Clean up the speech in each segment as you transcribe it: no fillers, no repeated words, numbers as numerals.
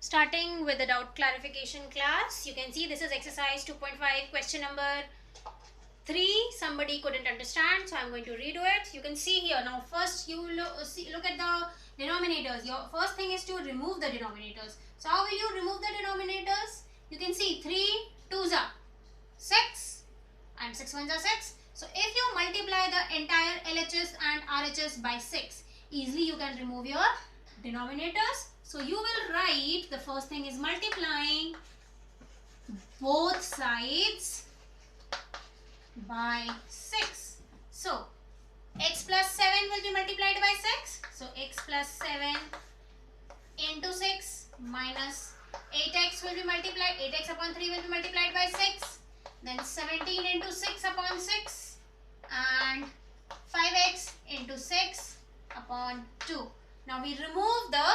Starting with the doubt clarification class, you can see this is exercise 2.5 question number 3. Somebody couldn't understand, so I'm going to redo it. You can see here. Now first you look at the denominators. Your first thing is to remove the denominators. So how will you remove the denominators? You can see 3 2s are 6 and 6 1s are 6. So if you multiply the entire LHS and RHS by 6, easily you can remove your denominators. So you will write, the first thing is multiplying both sides by 6. So x plus 7 will be multiplied by 6. So x plus 7 into 6 minus 8x will be multiplied. 8x upon 3 will be multiplied by 6. Then 17 into 6 upon 6 and 5x into 6 upon 2. Now we remove the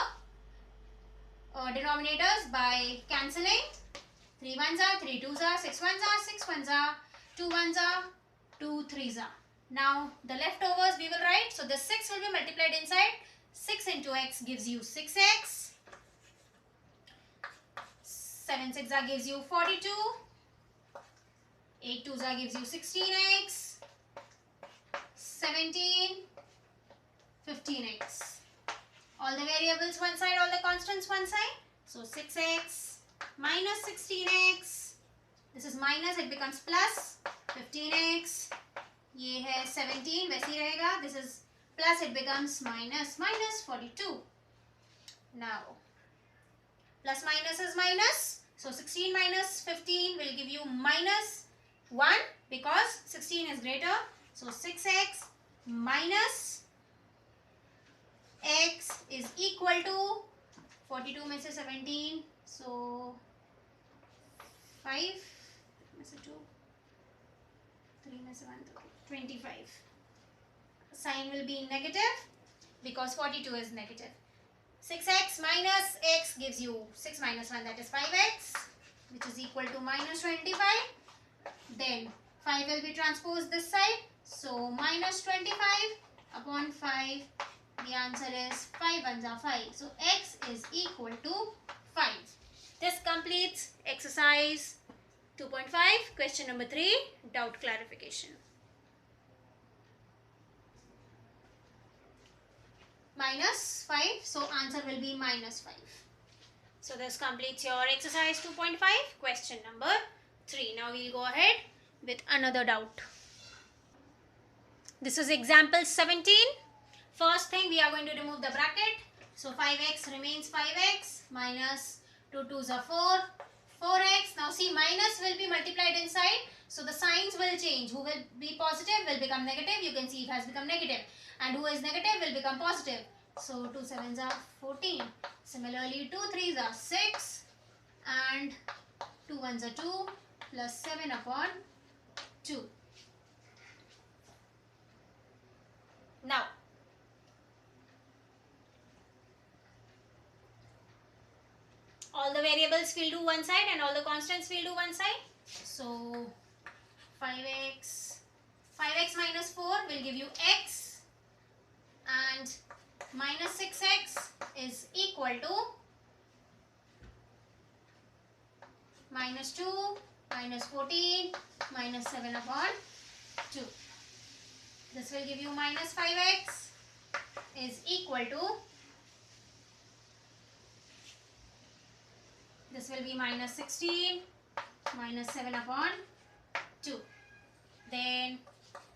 denominators by cancelling. 3 1s are, 3 2s are, 6 1s are, 6 1s are, 2 1s are, 2 3s are. Now the leftovers we will write. So the 6 will be multiplied inside. 6 into x gives you 6x. 7 6 gives you 42. 8 2 gives you 16x. 17, 15x. All the variables one side, all the constants one side. So 6x minus 16x. This is minus, it becomes plus. 15x. ये है 17, वैसे ही रहेगा. This is plus, it becomes minus. Minus 42. Now, plus minus is minus. So 16 minus 15 will give you minus 1 because 16 is greater. So 6x minus x is equal to 42 में से 17. So 5 में से 2, 3 में से 1, 25. Sign will be negative because 42 is negative. 6x minus x gives you 6 minus 1, that is 5x, which is equal to minus 25. Then 5 will be transposed this side. So minus 25 upon 5. The answer is 5 1s are 5. So x is equal to 5. This completes exercise 2.5, question number 3, doubt clarification. Minus 5, so answer will be minus 5. So this completes your exercise 2.5, question number 3. Now we will go ahead with another doubt. This is example 17. First thing, we are going to remove the bracket. So 5x remains 5x minus 2 2s are 4. 4x. Now see, minus will be multiplied inside. So the signs will change. Who will be positive will become negative. You can see it has become negative. And who is negative will become positive. So 2 7s are 14. Similarly, 2 3s are 6. And 2 1s are 2 plus 7 upon 2. Now, all the variables will do one side and all the constants will do one side. So 5x minus 4 will give you x, and minus 6x is equal to minus 2 minus 14 minus 7 upon 2. This will give you minus 5x is equal to, this will be minus 16 minus 7 upon 2. Then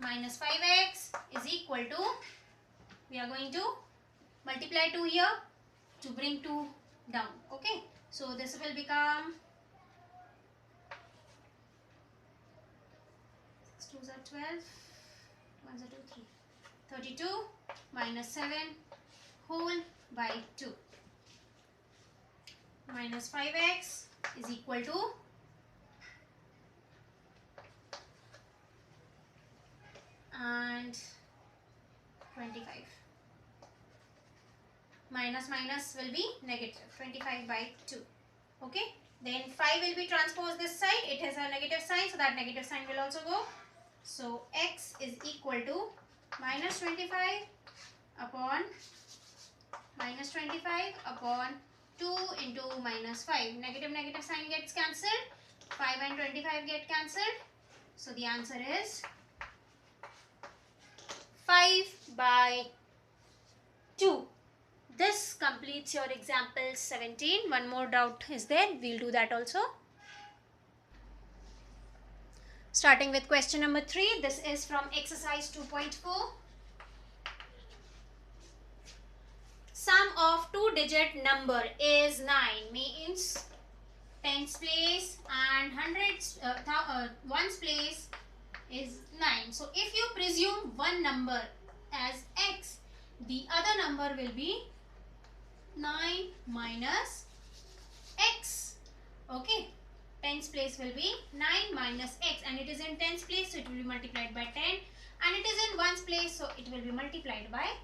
minus 5x is equal to, we are going to multiply 2 here to bring 2 down. Okay. So this will become 6 2s are 12, 1s are 2, 3. 32 minus 7 whole by 2. Minus 5x is equal to and 25. Minus minus will be negative. 25 by 2. Okay. Then 5 will be transposed this side. It has a negative sign, so that negative sign will also go. So x is equal to minus 25 upon minus 25 upon 2 into minus 5. Negative negative sign gets cancelled. 5 and 25 get cancelled. So the answer is 5/2. This completes your example 17. One more doubt is there. We'll do that also. Starting with question number 3. This is from exercise 2.4. Sum of two-digit number is 9. Means tens place and ones place is 9. So if you presume one number as x, the other number will be 9 minus x. Okay, tens place will be 9 minus x, and it is in tens place, so it will be multiplied by 10, and it is in ones place, so it will be multiplied by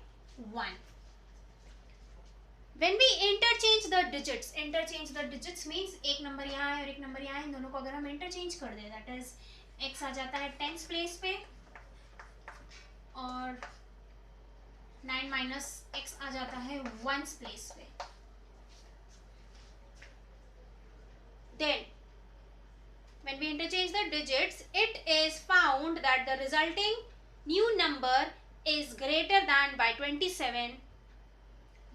1. When we interchange the digits means एक number यहाँ है और एक number यहाँ है, इन दोनों को अगर हम इंटरचेंज कर दें, दैट इज x आ जाता है टेंस प्लेस पे और 9 माइनस x आ जाता है वंस प्लेस पे. Then when we interchange the digits, it is found that the resulting new number is greater than by 27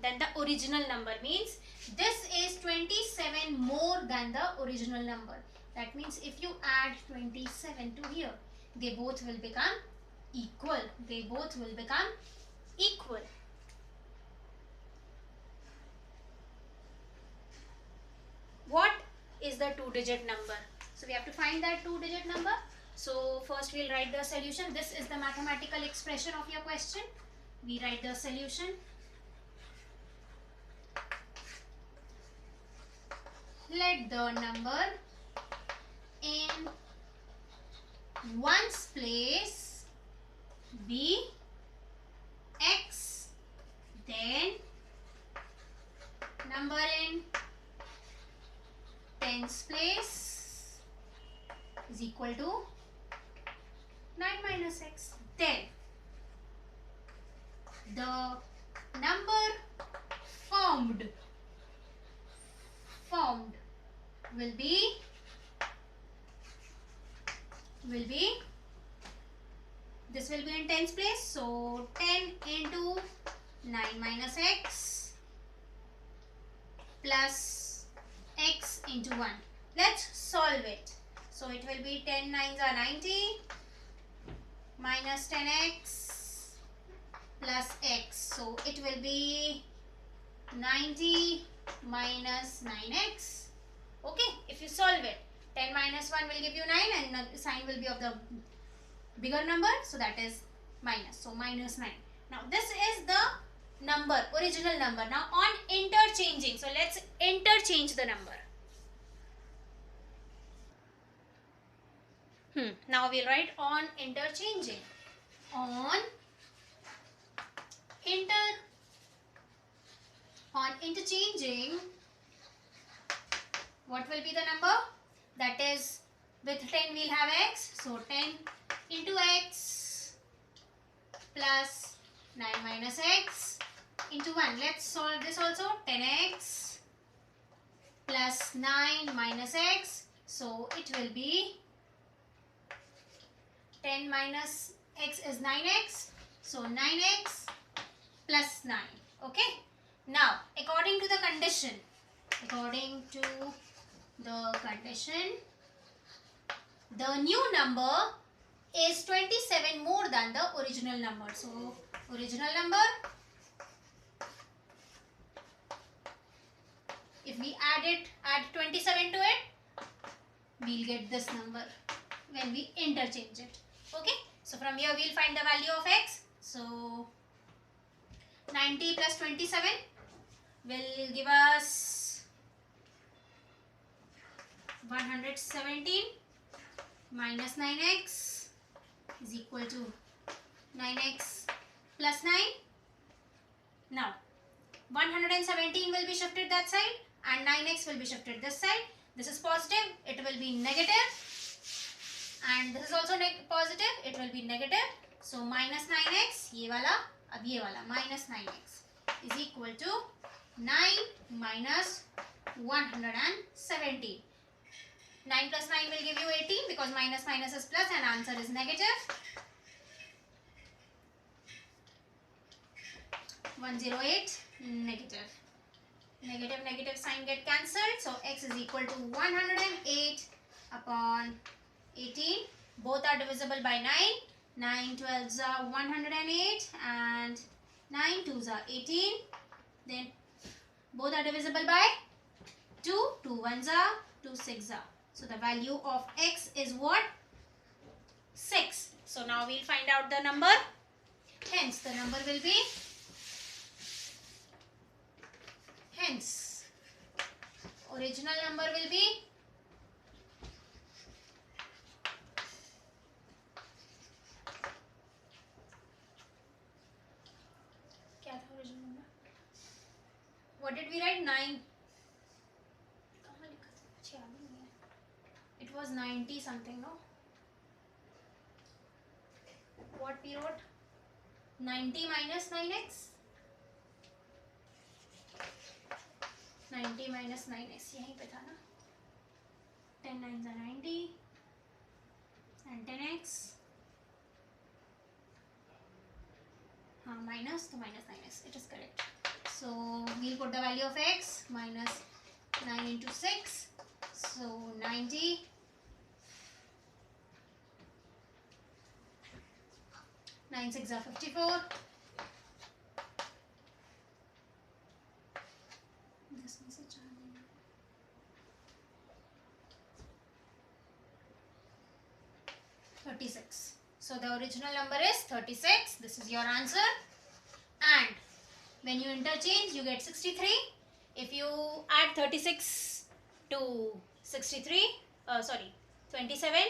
than the original number. Means this is 27 more than the original number. That means if you add 27 to here, they both will become equal. They both will become equal. What is the two-digit number? So we have to find that two-digit number. So first we'll write the solution. This is the mathematical expression of your question. We write the solution. Let the number in ones place be x, then number in tens place is equal to 9 minus x. Then the number formed will be this will be in tens place, so 10 into 9 minus x plus x into 1. Let's solve it. So it will be 10 nines are 90 minus 10x plus x. So it will be 90 minus 9x. Okay, if you solve it, 10 minus 1 will give you 9 and the sign will be of the bigger number, so that is minus. So minus 9. Now this is the number, original number. Now on interchanging, so let's interchange the number. Now we'll write on interchanging. On interchanging, what will be the number? That is, with 10 we'll have x, so 10 into x plus 9 minus x into 1. Let's solve this also. 10x plus 9 minus x, so it will be 10 minus x is 9x, so 9x plus 9. Okay, now according to the condition, the new number is 27 more than the original number. So original number, if we add 27 to it, we'll get this number when we interchange it. Okay, so from here we'll find the value of x. So 90 plus 27 will give us 117 minus 9x is equal to 9x plus 9. Now 117 will be shifted that side and 9x will be shifted this side. This is positive, it will be negative, and this is also positive, it will be negative. So minus 9x, ये वाला, अब ये वाला minus 9x is equal to 9 minus 170. 9 plus 9 will give you 18 because minus minus is plus and answer is negative. 108 negative. Negative negative sign get cancelled. So x is equal to 108 upon 18. Both are divisible by 9. 9 12s are 108 and 9 2s are 18. Then both are divisible by 2. 2 1s are 2 6s are. So the value of x is what? 6. So now we'll find out the number. Hence the number will be, hence original number will be क्या था original number? What did we write? 9. कहाँ लिखा था? अच्छा याद नहीं है. It was 90 something, no? What we wrote? 90 minus 9x. 90 minus 9x यहीं पे था ना. 10 9s are 90 and 10x. हाँ minus तो minus 9x. It is correct. So we'll put the value of x minus 9 into 6. So 90. 9 6 are 54. This means it's 36. So the original number is 36. This is your answer. And when you interchange, you get 63. If you add 36 to 63, 27,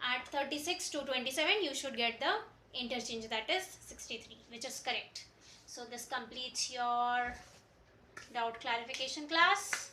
add 36 to 27, you should get the interchange, that is 63, which is correct. So this completes your doubt clarification class.